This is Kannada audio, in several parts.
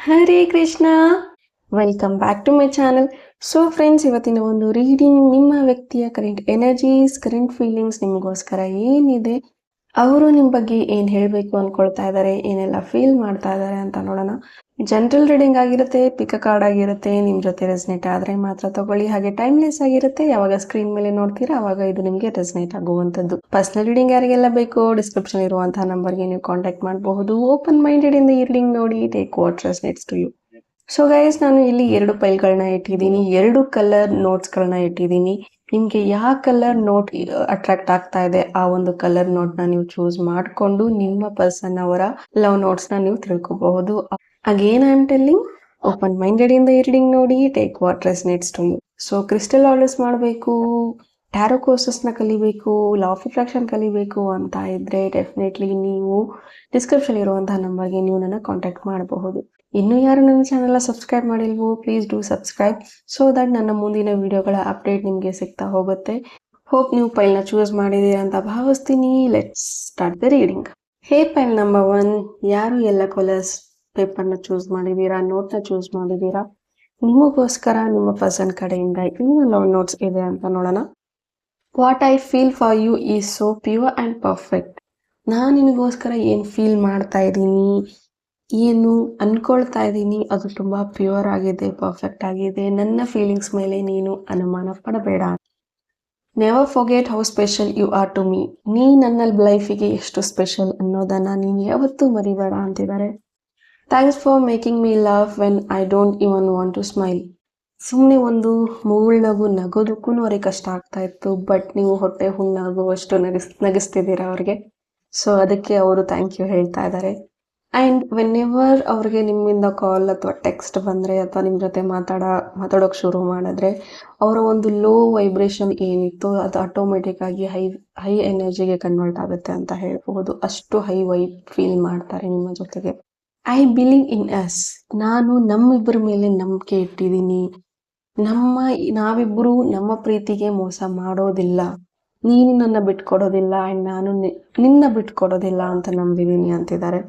Hare Krishna, welcome back to my channel. So friends, ಇವತ್ತಿನ ಒಂದು ರೀಡಿಂಗ್ ನಿಮ್ಮ ವ್ಯಕ್ತಿಯ ಕರೆಂಟ್ ಎನರ್ಜೀಸ್, ಕರೆಂಟ್ ಫೀಲಿಂಗ್ಸ್ ನಿಮಗೋಸ್ಕರ ಏನಿದೆ, ಅವರು ನಿಮ್ಮ ಬಗ್ಗೆ ಏನು ಹೇಳಬೇಕು ಅಂದ್ಕೊಳ್ತಾ ಇದ್ದಾರೆ, ಏನೆಲ್ಲ ಫೀಲ್ ಮಾಡ್ತಾ ಇದ್ದಾರೆ ಅಂತ ನೋಡೋಣ. ಜನರಲ್ ರೀಡಿಂಗ್ ಆಗಿರುತ್ತೆ, ಪಿಕ್ ಕಾರ್ಡ್ ಆಗಿರುತ್ತೆ. ನಿಮ್ಮ ಜೊತೆ ರೆಸ್ನೇಟ್ ಆದರೆ ಮಾತ್ರ ತಗೊಳ್ಳಿ. ಹಾಗೆ ಟೈಮ್ಲೆಸ್ ಆಗಿರುತ್ತೆ. ಯಾವಾಗ ಸ್ಕ್ರೀನ್ ಮೇಲೆ ನೋಡ್ತೀರಾ ಅವಾಗ ಇದು ನಿಮಗೆ ರೆಸ್ನೇಟ್ ಆಗುವಂಥದ್ದು. ಪರ್ಸನಲ್ ರೀಡಿಂಗ್ ಯಾರಿಗೆಲ್ಲ ಬೇಕೋ ಡಿಸ್ಕ್ರಿಪ್ಷನ್ ಇರುವಂತಹ ನಂಬರ್ಗೆ ನೀವು ಕಾಂಟ್ಯಾಕ್ಟ್ ಮಾಡಬಹುದು. ಓಪನ್ ಮೈಂಡೆಡ್ ಇಂದ ಈ ರೀಡಿಂಗ್ ನೋಡಿ, take what resonates to you. So guys, ನಾನು ಇಲ್ಲಿ 2 ಫೈಲ್ಗಳನ್ನ ಇಟ್ಟಿದ್ದೀನಿ, 2 ಕಲರ್ ನೋಟ್ಸ್ಗಳನ್ನ ಇಟ್ಟಿದ್ದೀನಿ. ನಿಮಗೆ ಯಾವ ಕಲರ್ ನೋಟ್ ಅಟ್ರಾಕ್ಟ್ ಆಗ್ತಾ ಇದೆ ಆ ಒಂದು ಕಲರ್ ನೋಟ್ನ ನೀವು ಚೂಸ್ ಮಾಡಿಕೊಂಡು ನಿಮ್ಮ ಪರ್ಸನ್ ಅವರ ಲವ್ ನೋಟ್ಸ್ನ ನೀವು ತಿಳ್ಕೊಬಹುದು. Again I am telling, open minded ಇಂದ ಈ ರೀಡಿಂಗ್ ನೋಡಿ, take what resonates to you. So crystal orders ಮಾಡಬೇಕು, ಟ್ಯಾರೋ ಕೋರ್ಸಸ್ನ ಕಲಿಬೇಕು, ಲಾ ಆಫ್ ಅಟ್ರಾಕ್ಷನ್ ಕಲಿಬೇಕು ಅಂತ ಇದ್ರೆ ಡೆಫಿನೆಟ್ಲಿ ನೀವು ಡಿಸ್ಕ್ರಿಪ್ಷನ್ ಇರುವಂತಹ ನಂಬರ್ಗೆ ನೀವು ನನ್ನ ಕಾಂಟ್ಯಾಕ್ಟ್ ಮಾಡಬಹುದು. ಇನ್ನೂ ಯಾರು ನನ್ನ ಚಾನೆಲ್ನ ಸಬ್ಸ್ಕ್ರೈಬ್ ಮಾಡಿಲ್ವೋ, please do subscribe so that ನನ್ನ ಮುಂದಿನ ವಿಡಿಯೋಗಳ ಅಪ್ಡೇಟ್ ನಿಮಗೆ ಸಿಗ್ತಾ ಹೋಗುತ್ತೆ. ಹೋಪ್ ನೀವು ಫೈಲ್ನ ಚೂಸ್ ಮಾಡಿದ್ದೀರಾ ಅಂತ ಭಾವಿಸ್ತೀನಿ. Let's start the reading. Hey file number 1, ಯಾರು ಎಲ್ಲ ಕಲರ್ಸ್ ಪೇಪರ್ನ ಚೂಸ್ ಮಾಡಿದ್ದೀರಾ, ನೋಟ್ನ ಚೂಸ್ ಮಾಡಿದ್ದೀರಾ, ನಿಮಗೋಸ್ಕರ ನಿಮ್ಮ ಪರ್ಸನ್ ಕಡೆಯಿಂದ ಏನು ಲವ್ ನೋಟ್ಸ್ ಇದೆ ಅಂತ ನೋಡೋಣ. What I feel for you is so pure and perfect. ನಾನು ನಿನಗೋಸ್ಕರ ಏನು ಫೀಲ್ ಮಾಡ್ತಾ ಇದ್ದೀನಿ, ಏನು ಅನ್ಕೊಳ್ತಾ ಇದ್ದೀನಿ, ಅದು ತುಂಬ ಪ್ಯೂರ್ ಆಗಿದೆ, ಪರ್ಫೆಕ್ಟ್ ಆಗಿದೆ. ನನ್ನ ಫೀಲಿಂಗ್ಸ್ ಮೇಲೆ ನೀನು ಅನುಮಾನ ಪಡಬೇಡ. Never forget how special you are to me. ನೀ ನನ್ನ ಲೈಫಿಗೆ ಎಷ್ಟು ಸ್ಪೆಷಲ್ ಅನ್ನೋದನ್ನು ನೀನು ಯಾವತ್ತೂ ಮರಿಬೇಡ ಅಂತಿದ್ದಾರೆ. Thanks for making me laugh when I don't even want to smile. ಸುಮ್ಮನೆ ಒಂದು ಮುಗುಳ್ನಗು ನಗೋದಕ್ಕೂ ಅವ್ರಿಗೆ ಕಷ್ಟ ಆಗ್ತಾ ಇತ್ತು, ಬಟ್ ನೀವು ಹೊಟ್ಟೆ ಹುಣ್ಣಾಗುವಷ್ಟು ನಗಿಸ್ತಿದ್ದೀರಾ ಅವ್ರಿಗೆ. ಸೊ ಅದಕ್ಕೆ ಅವರು ಥ್ಯಾಂಕ್ ಯು ಹೇಳ್ತಾ ಇದ್ದಾರೆ. ಆ್ಯಂಡ್ ವೆನ್ ಎವರ್ ಅವ್ರಿಗೆ ನಿಮ್ಮಿಂದ ಕಾಲ್ ಅಥವಾ ಟೆಕ್ಸ್ಟ್ ಬಂದರೆ ಅಥವಾ ನಿಮ್ಮ ಜೊತೆ ಮಾತಾಡೋಕ್ಕೆ ಶುರು ಮಾಡಿದ್ರೆ ಅವರ ಒಂದು ಲೋ ವೈಬ್ರೇಷನ್ ಏನಿತ್ತು ಅದು ಆಟೋಮೆಟಿಕ್ಕಾಗಿ ಹೈ ಎನರ್ಜಿಗೆ ಕನ್ವರ್ಟ್ ಆಗುತ್ತೆ ಅಂತ ಹೇಳ್ಬೋದು. ಅಷ್ಟು ಹೈ ವೈಬ್ ಫೀಲ್ ಮಾಡ್ತಾರೆ ನಿಮ್ಮ ಜೊತೆಗೆ. I believe in us. ನಾನು ನಮ್ಮಿಬ್ಬರ ಮೇಲೆ ನಂಬಿಕೆ ಇಟ್ಟಿದ್ದೀನಿ. ನಾವಿಬ್ಬರು ನಮ್ಮ ಪ್ರೀತಿಗೆ ಮೋಸ ಮಾಡೋದಿಲ್ಲ. ನೀನು ನನ್ನ ಬಿಟ್ಕೊಡೋದಿಲ್ಲ ಆ್ಯಂಡ್ ನಾನು ನಿನ್ನ ಬಿಟ್ಕೊಡೋದಿಲ್ಲ ಅಂತ ನಂಬಿದ್ದೀನಿ ಅಂತಿದ್ದಾರೆ.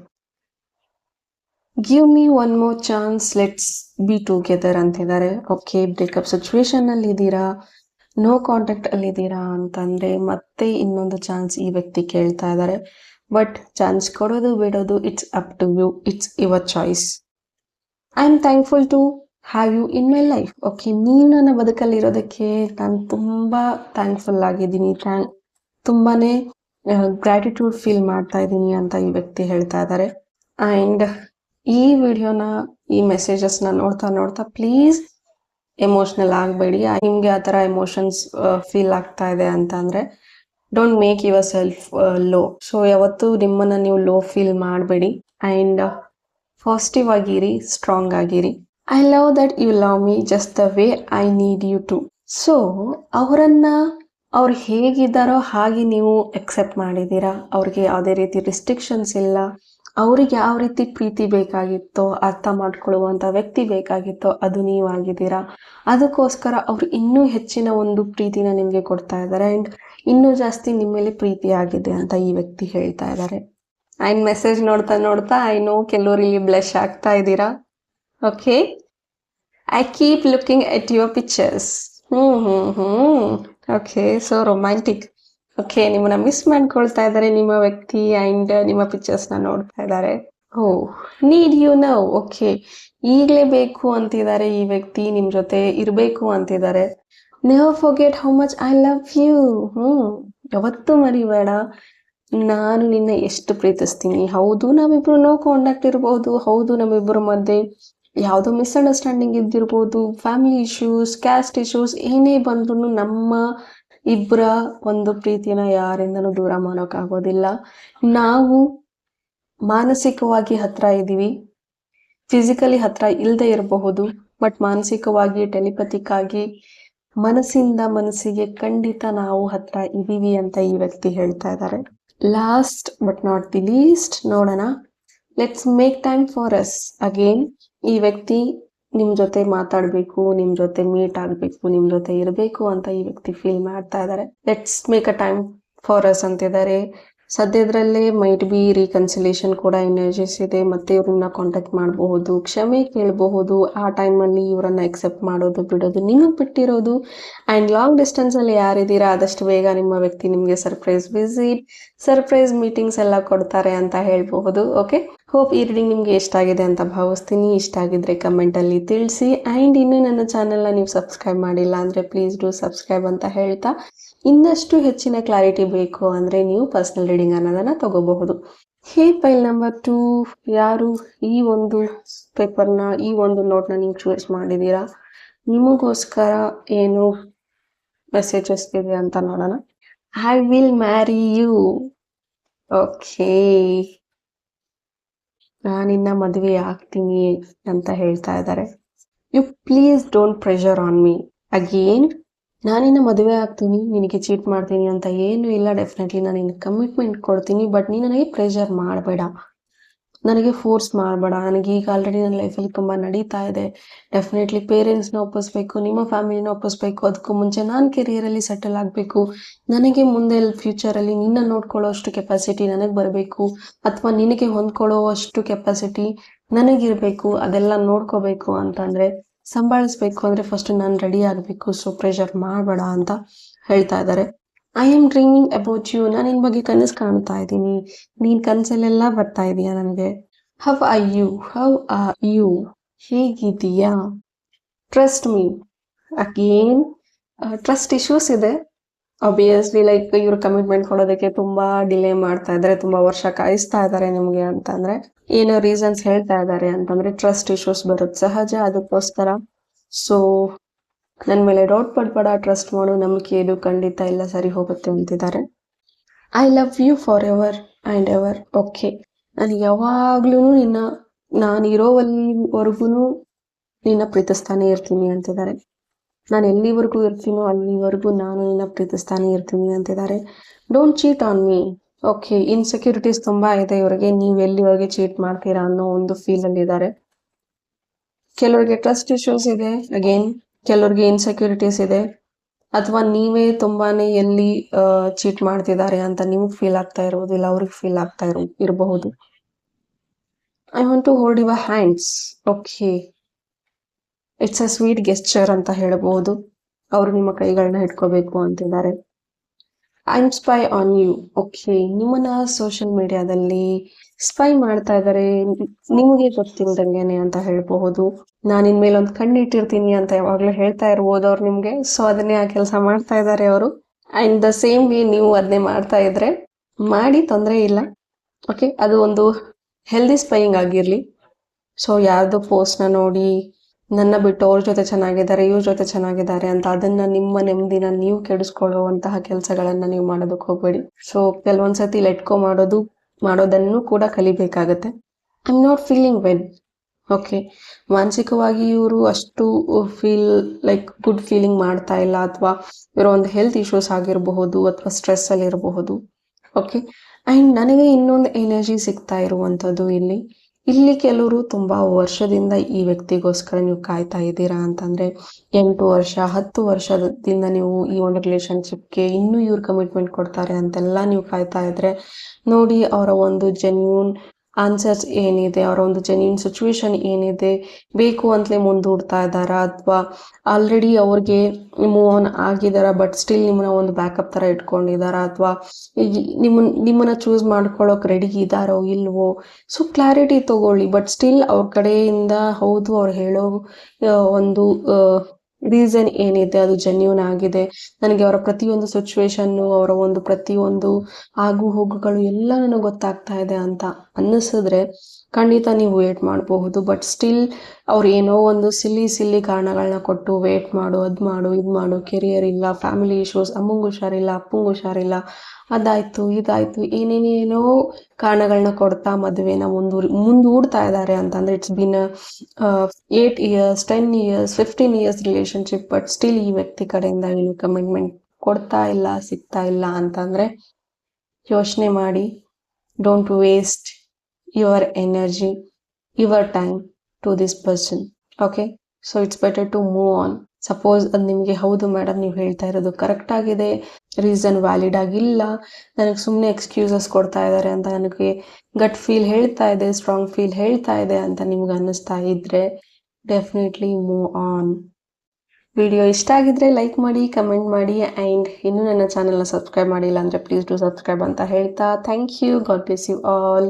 Give me one more chance, let's be together ಅಂತಿದ್ದಾರೆ. ಓಕೆ, ಬ್ರೇಕಪ್ ಸಿಚುವೇಶನಲ್ಲಿ ಇದ್ದೀರಾ, ನೋ ಕಾಂಟ್ಯಾಕ್ಟ್ ಅಲ್ಲಿದ್ದೀರಾ ಅಂತಂದರೆ ಮತ್ತೆ ಇನ್ನೊಂದು ಚಾನ್ಸ್ ಈ ವ್ಯಕ್ತಿ ಕೇಳ್ತಾ ಇದ್ದಾರೆ. ಬಟ್ ಚಾನ್ಸ್ ಕೊಡೋದು ಬಿಡೋದು it's up to you, it's your choice. I am thankful to have you in my life. Okay, ನೀವು ನನ್ನ ಬದುಕಲ್ಲಿರೋದಕ್ಕೆ ನಾನು ತುಂಬ ಥ್ಯಾಂಕ್ಫುಲ್ ಆಗಿದ್ದೀನಿ, ತುಂಬಾ ಗ್ರ್ಯಾಟಿಟ್ಯೂಡ್ ಫೀಲ್ ಮಾಡ್ತಾ ಇದ್ದೀನಿ ಅಂತ ಈ ವ್ಯಕ್ತಿ ಹೇಳ್ತಾ ಇದ್ದಾರೆ. ಆ್ಯಂಡ್ ಈ ವಿಡಿಯೋನ, ಈ ಮೆಸೇಜಸ್ನ ನೋಡ್ತಾ ಪ್ಲೀಸ್ ಎಮೋಷ್ನಲ್ ಆಗಬೇಡಿ. ನಿಮಗೆ ಆ ಥರ ಎಮೋಷನ್ಸ್ ಫೀಲ್ ಆಗ್ತಾ ಇದೆ ಅಂತಂದರೆ don't make yourself low. So ಯಾವತ್ತೂ ನಿಮ್ಮನ್ನು ನೀವು ಲೋ ಫೀಲ್ ಮಾಡಬೇಡಿ. ಆ್ಯಂಡ್ ಪಾಸಿಟಿವ್ ಆಗಿರಿ, ಸ್ಟ್ರಾಂಗ್ ಆಗಿರಿ. I love that you love me just the way I need you to. So ಅವ್ರು ಹೇಗಿದ್ದಾರೋ ಹಾಗೆ ನೀವು ಎಕ್ಸೆಪ್ಟ್ ಮಾಡಿದ್ದೀರಾ. ಅವ್ರಿಗೆ ಯಾವುದೇ ರೀತಿ ರಿಸ್ಟ್ರಿಕ್ಷನ್ಸ್ ಇಲ್ಲ. ಅವ್ರಿಗೆ ಯಾವ ರೀತಿ ಪ್ರೀತಿ ಬೇಕಾಗಿತ್ತೋ, ಅರ್ಥ ಮಾಡ್ಕೊಳ್ಳುವಂಥ ವ್ಯಕ್ತಿ ಬೇಕಾಗಿತ್ತೋ ಅದು ನೀವಾಗಿದ್ದೀರಾ. ಅದಕ್ಕೋಸ್ಕರ ಅವರು ಇನ್ನೂ ಹೆಚ್ಚಿನ ಒಂದು ಪ್ರೀತಿನ ನಿಮಗೆ ಕೊಡ್ತಾ ಇದ್ದಾರೆ. ಆ್ಯಂಡ್ ಇನ್ನೂ ಜಾಸ್ತಿ ನಿಮ್ಮ ಮೇಲೆ ಪ್ರೀತಿ ಆಗಿದೆ ಅಂತ ಈ ವ್ಯಕ್ತಿ ಹೇಳ್ತಾ ಇದ್ದಾರೆ. ಆ್ಯಂಡ್ ಮೆಸೇಜ್ ನೋಡ್ತಾ ಐ ನೋ ಕೆಲವರು ಇಲ್ಲಿ ಬ್ಲಶ್ ಆಗ್ತಾ ಇದ್ದೀರಾ. Okay, I keep looking at your pictures. Okay, so romantic. Okay, ನಿಮ್ಮನ್ನ ಮಿಸ್ ಮಾಡ್ಕೊಳ್ತಾ ಇದ್ದಾರೆ ನಿಮ್ಮ ವ್ಯಕ್ತಿ ಆ್ಯಂಡ್ ನಿಮ್ಮ ಪಿಕ್ಚರ್ಸ್ನ ನೋಡ್ತಾ ಇದ್ದಾರೆ. Need you now. ಓಕೆ, ಈಗಲೇ ಬೇಕು ಅಂತಿದ್ದಾರೆ ಈ ವ್ಯಕ್ತಿ, ನಿಮ್ಮ ಜೊತೆ ಇರಬೇಕು ಅಂತಿದ್ದಾರೆ. Never forget how much I love you. ಯಾವತ್ತೂ ಮರಿಬೇಡ ನಾನು ನಿನ್ನ ಎಷ್ಟು ಪ್ರೀತಿಸ್ತೀನಿ. ಹೌದು, ನಾವಿಬ್ಬರು ನೋ ಕಾಂಟ್ಯಾಕ್ಟ್ ಇರ್ಬೋದು, ಹೌದು ನಮ್ಮಿಬ್ಬರ ಮಧ್ಯೆ ಯಾವುದೋ ಮಿಸ್ಅಂಡರ್ಸ್ಟ್ಯಾಂಡಿಂಗ್ ಇದ್ದಿರ್ಬೋದು, ಫ್ಯಾಮಿಲಿ ಇಶ್ಯೂಸ್, ಕ್ಯಾಸ್ಟ್ ಇಶ್ಯೂಸ್ ಏನೇ ಬಂದ್ರೂ ನಮ್ಮ ಇಬ್ಬರ ಒಂದು ಪ್ರೀತಿನ ಯಾರಿಂದನೂ ದೂರ ಮಾಡೋಕ್ಕಾಗೋದಿಲ್ಲ. ನಾವು ಮಾನಸಿಕವಾಗಿ ಹತ್ರ ಇದ್ದೀವಿ, ಫಿಸಿಕಲಿ ಹತ್ರ ಇಲ್ಲದೆ ಇರಬಹುದು, ಬಟ್ ಮಾನಸಿಕವಾಗಿ, ಟೆಲಿಪತಿಕ್ ಆಗಿ, ಮನಸ್ಸಿಂದ ಮನಸ್ಸಿಗೆ ಖಂಡಿತ ನಾವು ಹತ್ರ ಇದ್ದೀವಿ ಅಂತ ಈ ವ್ಯಕ್ತಿ ಹೇಳ್ತಾ ಇದ್ದಾರೆ. Last but not the least ನೋಡೋಣ. Let's make time for us again. ಈ ವ್ಯಕ್ತಿ ನಿಮ್ಮ ಜೊತೆ ಮಾತಾಡಬೇಕು, ನಿಮ್ಮ ಜೊತೆ ಮೀಟ್ ಆಗಬೇಕು, ನಿಮ್ಮ ಜೊತೆ ಇರಬೇಕು ಅಂತ ಈ ವ್ಯಕ್ತಿ ಫೀಲ್ ಮಾಡ್ತಾ ಇದ್ದಾರೆ. Let's make a time for us ಅಂತಿದ್ದಾರೆ. ಸದ್ಯದರಲ್ಲೇ ಮೈಟ್ ಬಿ ರೀಕನ್ಸಿಲೇಷನ್ ಕೂಡ ಎನರ್ಜೀಸ್ ಇದೆ. ಮತ್ತೆ ಇವ್ರನ್ನ ಕಾಂಟ್ಯಾಕ್ಟ್ ಮಾಡಬಹುದು, ಕ್ಷಮೆ ಕೇಳಬಹುದು. ಆ ಟೈಮಲ್ಲಿ ಇವರನ್ನ ಎಕ್ಸೆಪ್ಟ್ ಮಾಡೋದು ಬಿಡೋದು ನಿಮಗೆ ಬಿಟ್ಟಿರೋದು. ಆ್ಯಂಡ್ ಲಾಂಗ್ ಡಿಸ್ಟೆನ್ಸಲ್ಲಿ ಯಾರಿದ್ದೀರಾ ಆದಷ್ಟು ಬೇಗ ನಿಮ್ಮ ವ್ಯಕ್ತಿ ನಿಮಗೆ ಸರ್ಪ್ರೈಸ್ ವಿಸಿಟ್, ಸರ್ಪ್ರೈಸ್ ಮೀಟಿಂಗ್ಸ್ ಎಲ್ಲ ಕೊಡ್ತಾರೆ ಅಂತ ಹೇಳ್ಬಹುದು. ಓಕೆ, ಹೋಪ್ ಈ ರೀಡಿಂಗ್ ನಿಮಗೆ ಇಷ್ಟ ಆಗಿದೆ ಅಂತ ಭಾವಿಸ್ತೀನಿ. ಇಷ್ಟ ಆಗಿದ್ರೆ ಕಮೆಂಟಲ್ಲಿ ತಿಳಿಸಿ. ಆ್ಯಂಡ್ ಇನ್ನೂ ನನ್ನ ಚಾನಲ್ನ ನೀವು ಸಬ್ಸ್ಕ್ರೈಬ್ ಮಾಡಿಲ್ಲ ಅಂದರೆ ಪ್ಲೀಸ್ ಡೂ ಸಬ್ಸ್ಕ್ರೈಬ್ ಅಂತ ಹೇಳ್ತಾ, ಇನ್ನಷ್ಟು ಹೆಚ್ಚಿನ ಕ್ಲಾರಿಟಿ ಬೇಕು ಅಂದರೆ ನೀವು ಪರ್ಸನಲ್ ರೀಡಿಂಗ್ ಅನ್ನೋದನ್ನು ತಗೋಬಹುದು. ಹೇ ಫೈಲ್ ನಂಬರ್ 2, ಯಾರು ಈ ಒಂದು ಪೇಪರ್ನ, ಈ ಒಂದು ನೋಟ್ನ ನೀವು ಚೂಸ್ ಮಾಡಿದ್ದೀರಾ, ನಿಮಗೋಸ್ಕರ ಏನು ಮೆಸೇಜಸ್ ಇದೆ ಅಂತ ನೋಡೋಣ. I will marry you. Okay, ನಾನಿನ್ನ ಮದುವೆ ಆಗ್ತೀನಿ ಅಂತ ಹೇಳ್ತಾ ಇದ್ದಾರೆ. You please don't pressure on me again. ನಾನಿನ್ನ ಮದುವೆ ಆಗ್ತೀನಿ, ನಿನಗೆ ಚೀಟ್ ಮಾಡ್ತೀನಿ ಅಂತ ಏನೂ ಇಲ್ಲ. ಡೆಫಿನೆಟ್ಲಿ ನಾನು ನಿನಗೆ ಕಮಿಟ್ಮೆಂಟ್ ಕೊಡ್ತೀನಿ, ಬಟ್ ನೀನು ನನಗೆ ಪ್ರೆಷರ್ ಮಾಡಬೇಡ, ನನಗೆ ಫೋರ್ಸ್ ಮಾಡಬೇಡ. ನನಗೆ ಈಗ ಆಲ್ರೆಡಿ ನನ್ನ ಲೈಫಲ್ಲಿ ತುಂಬ ನಡೀತಾ ಇದೆ. ಡೆಫಿನೆಟ್ಲಿ ಪೇರೆಂಟ್ಸ್ನ ಒಪ್ಪಿಸ್ಬೇಕು, ನಿಮ್ಮ ಫ್ಯಾಮಿಲಿನ ಒಪ್ಪಿಸ್ಬೇಕು. ಅದಕ್ಕೂ ಮುಂಚೆ ನಾನು ಕೆರಿಯರಲ್ಲಿ ಸೆಟಲ್ ಆಗಬೇಕು. ನನಗೆ ಮುಂದೆ ಫ್ಯೂಚರಲ್ಲಿ ನಿನ್ನ ನೋಡ್ಕೊಳ್ಳೋ ಅಷ್ಟು ಕೆಪಾಸಿಟಿ ನನಗೆ ಬರಬೇಕು, ಅಥವಾ ನಿನಗೆ ಹೊಂದ್ಕೊಳ್ಳೋ ಅಷ್ಟು ಕೆಪಾಸಿಟಿ ನನಗಿರಬೇಕು. ಅದೆಲ್ಲ ನೋಡ್ಕೋಬೇಕು ಅಂತಂದರೆ, ಸಂಭಾಳಿಸ್ಬೇಕು ಅಂದರೆ ಫಸ್ಟ್ ನಾನು ರೆಡಿ ಆಗಬೇಕು. ಸೊ ಪ್ರೆಷರ್ ಮಾಡಬೇಡ ಅಂತ ಹೇಳ್ತಾ ಇದ್ದಾರೆ. I am dreaming about you. ನಾನು ನಿನ್ನ ಬಗ್ಗೆ ಕನಸು ಕಾಣ್ತಾ ಇದ್ದೀನಿ, ನೀನು ಕನಸಲ್ಲೆಲ್ಲ ಬರ್ತಾ ಇದೀಯಾ ನನಗೆ. ಹೌ ಆರ್ ಯು, ಹೇಗಿದೀಯಾ. Trust me again. Trust issues ಇದೆ ಆಬ್ವಿಯಸ್ಲಿ. ಲೈಕ್ ಇವರು ಕಮಿಟ್ಮೆಂಟ್ ಕೊಡೋದಕ್ಕೆ ತುಂಬಾ ಡಿಲೇ ಮಾಡ್ತಾ ಇದ್ದಾರೆ, ತುಂಬಾ ವರ್ಷ ಕಾಯಿಸ್ತಾ ಇದ್ದಾರೆ ನಿಮಗೆ ಅಂತಂದ್ರೆ, ಏನೋ ರೀಸನ್ಸ್ ಹೇಳ್ತಾ ಇದ್ದಾರೆ ಅಂತಂದ್ರೆ ಟ್ರಸ್ಟ್ ಇಶ್ಯೂಸ್ ಬರೋದು ಸಹಜ. ಅದಕ್ಕೋಸ್ಕರ ಸೊ ನನ್ನ ಮೇಲೆ ಡೌಟ್ ಪಡ್ಬೇಡ, ಟ್ರಸ್ಟ್ ಮಾಡು, ನಂಬಿಕೆ ಇದು ಖಂಡಿತ ಎಲ್ಲ ಸರಿ ಹೋಗುತ್ತೆ ಅಂತಿದ್ದಾರೆ. I love you forever and ever. Okay, ನಾನು ಯಾವಾಗ್ಲೂ ನಾನು ಇರೋವರೆಗೂ ನಿನ್ನ ಪ್ರೀತಿಸ್ತಾನೆ ಇರ್ತೀನಿ ಅಂತಿದ್ದಾರೆ. ನಾನು ಎಲ್ಲಿವರೆಗೂ ಇರ್ತೀನೋ ಅಲ್ಲಿವರೆಗೂ ನಾನು ನಿನ್ನ ಪ್ರೀತಿಸ್ತಾನೆ ಇರ್ತೀನಿ ಅಂತಿದ್ದಾರೆ. Don't cheat on me. Okay, insecurities ತುಂಬಾ ಇದೆ ಇವರಿಗೆ, ನೀವು ಎಲ್ಲಿವರೆಗೆ ಚೀಟ್ ಮಾಡ್ತೀರಾ ಅನ್ನೋ ಒಂದು ಫೀಲಲ್ಲಿ ಇದ್ದಾರೆ. ಕೆಲವರಿಗೆ ಟ್ರಸ್ಟ್ ಇಶ್ಯೂಸ್ ಇದೆ ಅಗೇನ್, ಕೆಲವರಿಗೆ ಇನ್ಸೆಕ್ಯೂರಿಟೀಸ್ ಇದೆ, ಅಥವಾ ನೀವೇ ತುಂಬಾನೇ ಎಲ್ಲಿ ಚೀಟ್ ಮಾಡ್ತಿದ್ದಾರೆ ಅಂತ ನಿಮ್ಗೆ ಫೀಲ್ ಆಗ್ತಾ ಇರೋದು, ಇಲ್ಲ ಅವ್ರಿಗೆ ಫೀಲ್ ಆಗ್ತಾ ಇರಬಹುದು. I want to hold your hands. Okay, it's a sweet gesture ಅಂತ ಹೇಳಬಹುದು. ಅವರು ನಿಮ್ಮ ಕೈಗಳನ್ನ ಹಿಡ್ಕೋಬೇಕು ಅಂತಿದ್ದಾರೆ. I am spy on you. Okay, ನಿಮ್ಮನ್ನ ಸೋಷಿಯಲ್ ಮೀಡಿಯಾದಲ್ಲಿ ಸ್ಪೈ ಮಾಡ್ತಾ ಇದ್ದಾರೆ, ನಿಮಗೆ ಗೊತ್ತಿಲ್ದಂಗೆನೆ ಅಂತ ಹೇಳ್ಬಹುದು. ನಾನು ಇನ್ಮೇಲೆ ಒಂದು ಕಣ್ಣಿಟ್ಟಿರ್ತೀನಿ ಅಂತ ಯಾವಾಗ್ಲೂ ಹೇಳ್ತಾ ಇರ್ಬೋದು ಅವ್ರು ನಿಮ್ಗೆ. ಸೊ ಅದನ್ನೇ ಆ ಕೆಲಸ ಮಾಡ್ತಾ ಇದ್ದಾರೆ ಅವರು. ಅಂಡ್ ದ ಸೇಮ್ ವೇ ನೀವು ಅದನ್ನೇ ಮಾಡ್ತಾ ಇದ್ರೆ ಮಾಡಿ, ತೊಂದರೆ ಇಲ್ಲ. ಓಕೆ, ಅದು ಒಂದು ಹೆಲ್ದಿ ಸ್ಪೈಯಿಂಗ್ ಆಗಿರ್ಲಿ. ಸೊ ಯಾರ್ದು ಪೋಸ್ಟ್ನ ನೋಡಿ ನನ್ನ ಬಿಟ್ಟು ಅವ್ರ ಜೊತೆ ಚೆನ್ನಾಗಿದ್ದಾರೆ, ಇವ್ರ ಜೊತೆ ಚೆನ್ನಾಗಿದ್ದಾರೆ ಅಂತ ಅದನ್ನ ನಿಮ್ಮ ನೆಮ್ಮದಿನ ನೀವು ಕೆಡಿಸ್ಕೊಳ್ಳುವಂತಹ ಕೆಲಸಗಳನ್ನ ನೀವು ಮಾಡೋದಕ್ಕೆ ಹೋಗ್ಬೇಡಿ. ಸೊ ಕೆಲವೊಂದ್ಸತಿ ಲೆಟ್ಕೋ ಮಾಡೋದನ್ನು ಕೂಡ ಕಲಿಬೇಕಾಗತ್ತೆ. I am not feeling well. Okay, ಮಾನಸಿಕವಾಗಿ ಇವರು ಅಷ್ಟು ಫೀಲ್ ಲೈಕ್ ಗುಡ್ ಫೀಲಿಂಗ್ ಮಾಡ್ತಾ ಇಲ್ಲ, ಅಥವಾ ಇರೋ ಒಂದು ಹೆಲ್ತ್ ಇಶ್ಯೂಸ್ ಆಗಿರಬಹುದು, ಅಥವಾ ಸ್ಟ್ರೆಸ್ ಅಲ್ಲಿ ಇರಬಹುದು. ಓಕೆ, ಆ್ಯಂಡ್ ನನಗೆ ಇನ್ನೊಂದು ಎನರ್ಜಿ ಸಿಗ್ತಾ ಇರುವಂಥದ್ದು ಇಲ್ಲಿ ಕೆಲವರು ತುಂಬಾ ವರ್ಷದಿಂದ ಈ ವ್ಯಕ್ತಿಗೋಸ್ಕರ ನೀವು ಕಾಯ್ತಾ ಇದ್ದೀರಾ ಅಂತಂದ್ರೆ, 8 ವರ್ಷ 10 ವರ್ಷದಿಂದ ನೀವು ಈ ಒಂದು ರಿಲೇಶನ್ಶಿಪ್ಗೆ ಇನ್ನೂ ಇವ್ರು ಕಮಿಟ್ಮೆಂಟ್ ಕೊಡ್ತಾರೆ ಅಂತೆಲ್ಲ ನೀವು ಕಾಯ್ತಾ ಇದ್ರೆ, ನೋಡಿ ಅವರ ಒಂದು ಜೆನ್ಯೂನ್ ಆನ್ಸರ್ಸ್ ಏನಿದೆ, ಅವರ ಒಂದು ಜೆನ್ಯೂನ್ ಸಿಚುವೇಶನ್ ಏನಿದೆ, ಬೇಕು ಅಂತಲೇ ಮುಂದೂಡ್ತಾ ಇದ್ದಾರಾ, ಅಥವಾ ಆಲ್ರೆಡಿ ಅವ್ರಿಗೆ ಮೂವ್ ಆನ್ ಆಗಿದಾರ ಬಟ್ ಸ್ಟಿಲ್ ನಿಮ್ಮನ್ನ ಒಂದು ಬ್ಯಾಕಪ್ ತರ ಇಟ್ಕೊಂಡಿದಾರ, ಅಥವಾ ನಿಮ್ಮನ್ನ ಚೂಸ್ ಮಾಡ್ಕೊಳ್ಳೋಕೆ ರೆಡಿ ಇದಾರೋ ಇಲ್ವೋ. ಸೊ ಕ್ಲಾರಿಟಿ ತಗೊಳ್ಳಿ. ಬಟ್ ಸ್ಟಿಲ್ ಅವ್ರ ಕಡೆಯಿಂದ ಹೌದು, ಅವ್ರು ಹೇಳೋ ಒಂದು ರೀಸನ್ ಏನಿದೆ ಅದು ಜೆನ್ಯೂನ್ ಆಗಿದೆ, ನನಗೆ ಅವರ ಪ್ರತಿಯೊಂದು ಸಿಚುವೇಶನ್ನು, ಅವರ ಒಂದು ಪ್ರತಿಯೊಂದು ಆಗು ಹೋಗುಗಳು ಎಲ್ಲ ನನಗೆ ಗೊತ್ತಾಗ್ತಾ ಇದೆ ಅಂತ ಅನ್ನಿಸಿದ್ರೆ ಖಂಡಿತ ನೀವು ವೇಟ್ ಮಾಡಬಹುದು. ಬಟ್ ಸ್ಟಿಲ್ ಅವ್ರು ಏನೋ ಒಂದು ಸಿಲ್ಲಿ ಕಾರಣಗಳನ್ನ ಕೊಟ್ಟು ವೇಟ್ ಮಾಡು, ಅದು ಮಾಡು, ಇದು ಮಾಡು, ಕೆರಿಯರ್ ಇಲ್ಲ, ಫ್ಯಾಮಿಲಿ ಇಶ್ಯೂಸ್, ಅಮ್ಮಂಗೆ ಹುಷಾರಿಲ್ಲ, ಅಪ್ಪಂಗೆ ಹುಷಾರಿಲ್ಲ, ಅದಾಯ್ತು ಇದಾಯ್ತು, ಏನೇನೇನೋ ಕಾರಣಗಳನ್ನ ಕೊಡ್ತಾ ಮದುವೆನ ಮುಂದೂಡ್ತಾ ಇದ್ದಾರೆ ಅಂತಂದ್ರೆ, it's been 8 years 10 years 15 years relationship. But still ಈ ವ್ಯಕ್ತಿ ಕಡೆಯಿಂದ ಏನು ಕಮಿಟ್ಮೆಂಟ್ ಕೊಡ್ತಾ ಇಲ್ಲ, ಸಿಗ್ತಾ ಇಲ್ಲ ಅಂತಂದ್ರೆ ಯೋಚನೆ ಮಾಡಿ. Don't waste your energy, your time to this person. Okay, so it's better to move on. Suppose ಅದು ನಿಮಗೆ ಹೌದು ಮೇಡಮ್ ನೀವು ಹೇಳ್ತಾ ಇರೋದು ಕರೆಕ್ಟ್ ಆಗಿದೆ, ರೀಸನ್ ವ್ಯಾಲಿಡ್ ಆಗಿಲ್ಲ, ನನಗೆ ಸುಮ್ಮನೆ ಎಕ್ಸ್ಕ್ಯೂಸಸ್ ಕೊಡ್ತಾ ಇದ್ದಾರೆ ಅಂತ ನನಗೆ ಗಟ್ ಫೀಲ್ ಹೇಳ್ತಾ ಇದೆ, ಸ್ಟ್ರಾಂಗ್ ಫೀಲ್ ಹೇಳ್ತಾ ಇದೆ ಅಂತ ನಿಮ್ಗೆ ಅನ್ನಿಸ್ತಾ ಇದ್ರೆ ಡೆಫಿನೆಟ್ಲಿ ಮೂವ್ ಆನ್. ವಿಡಿಯೋ ಇಷ್ಟ ಆಗಿದ್ರೆ ಲೈಕ್ ಮಾಡಿ, ಕಮೆಂಟ್ ಮಾಡಿ, ಆ್ಯಂಡ್ ಇನ್ನೂ ನನ್ನ ಚಾನಲ್ನ ಸಬ್ಸ್ಕ್ರೈಬ್ ಮಾಡಿಲ್ಲ ಅಂದರೆ ಪ್ಲೀಸ್ ಡೂ ಸಬ್ಸ್ಕ್ರೈಬ್ ಅಂತ ಹೇಳ್ತಾ thank you. God bless you all.